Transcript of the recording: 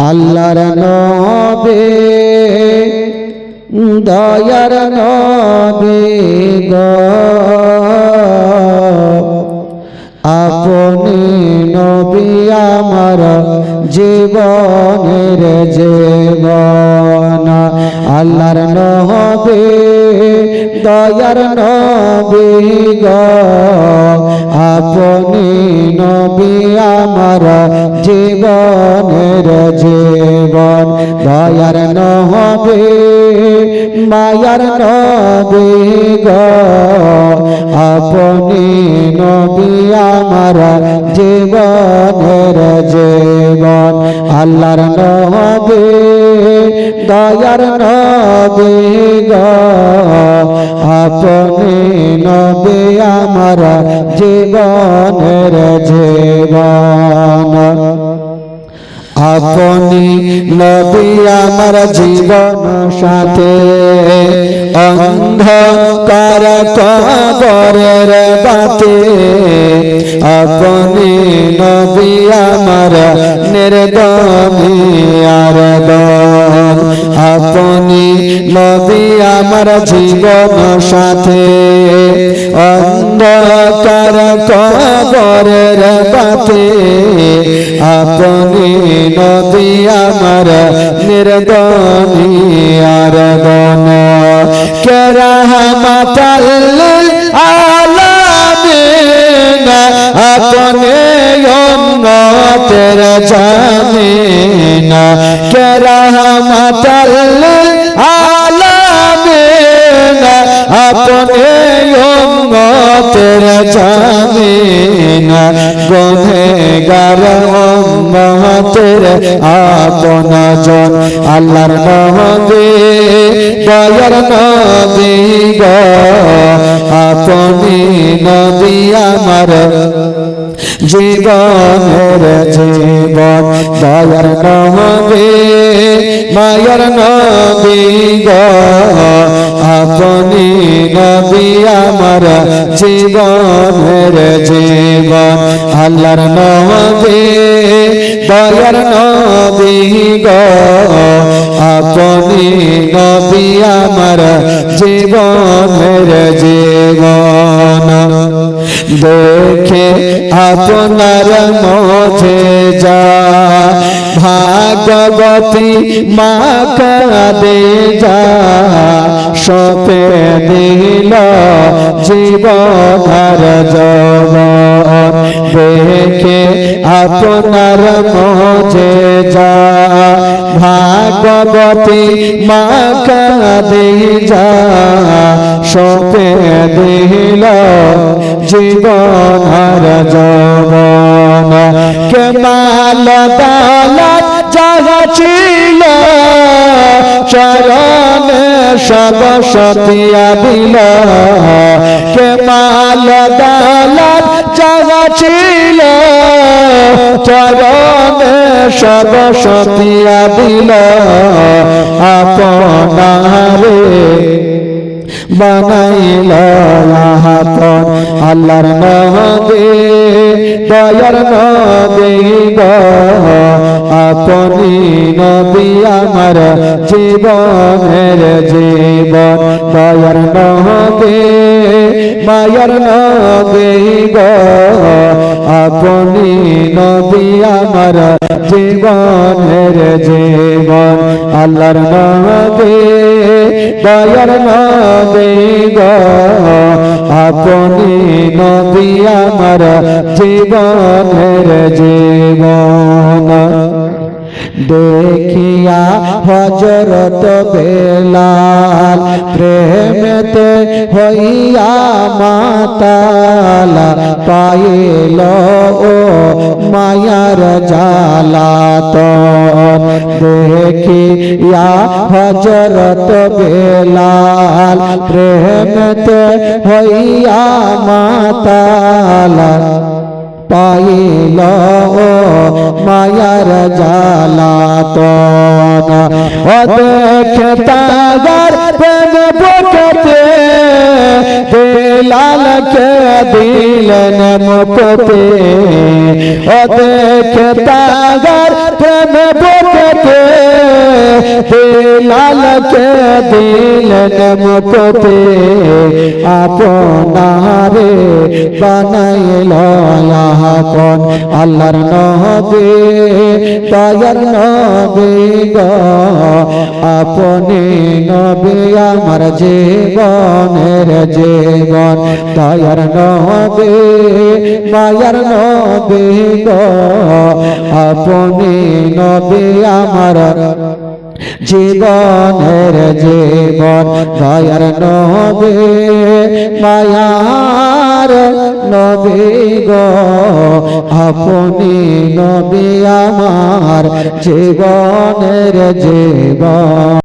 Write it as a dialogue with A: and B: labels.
A: আল্লাহর নবী দয়ার নবী গো আপনি নবী আমার জীবনের জীবন আল্লাহর নবী দয়ার নবী গো আপনি নবী আমার জীবনের জীবন দয়ার নবী মায়ার নবী গো আপনি নবী আমার জীবনের জীবন আল্লাহর নবী দয়ার নবী গো আপনি নবী আমার জীবনের জীবন আপনি নবী আমার জীবন সাথে অন্ধকার কবরের বাতে আপনি নবী আমার নির্দমী আরদম আপনি নবী আমার জীবন সাথে অন্ধকার কবরের বাতে আপনি নবী আমার নির্দমী আরদম কে রাহমাতাল লিল আলামিন আপনি উম্মতের জামিন কে রাহমাতাল লিল আলামিন আপনি উম্মতের জামিন গুনেহগার উম্মতের আপনজন আল্লাহর নবী দয়ার নবী গো আপনি নবী আমার জীবনের জীবন দয়ার নবী মায়ার নবী গো আপনি নবী আমার জীবনের জীবন আল্লাহর নবী দয়ার নবী গো আপনি নবী আমার জীবনের জীবন দেখে আপনার মুজিজা ভাগবতী মা কাঁদে যা সপে দিল জীবন যৌবন দেখে আপনার মুজিজা ভাগবতী মা কাঁদে যা সপে দিল জীবন যৌবন কেমাল দালাত যাহা ছিল চরণে সব সতিয়া দিল কেমাল দালাত যাহা ছিল চরণে সব সতিয়া দিল আপনারে বানাইল আপন আল্লাহর নবী দয়ার নবী গো আপনি নবী আমার জীবনের জীবন দয়ার নবী মায়ার নবী গো আপনি নবী আমার জীবনের জীবন আল্লাহর নবী দয়ার নবী গো আপনি নবী আমার জীবনের জীবন দেখিয়া হযরত বেলাল প্রেমেতে হইয়া মাতাল পাইল ও মায়ার জালাতন দেখিয়া হযরত বেলাল প্রেমেতে হইয়া মাতাল পাইল ও মায়ার জালাতন ও দেখে তাগার প্রেম বুকেতে বেলালকে দিলেন মুক্তি ও দেখে তাগার প্রেম বুকেতে বেলালকে দিলেন মুক্তি আপনারে বানাইল আপন আল্লাহর নবী দয়ার নবী গো আপনি নবী আমার জীবনের জীবন দয়ার নবী মায়ার নবী গো আপনি নবী আমার জীবনের জীবন দয়ার নবী মায়ার নবী গো আপনি নবী আমার জীবনের জীবন।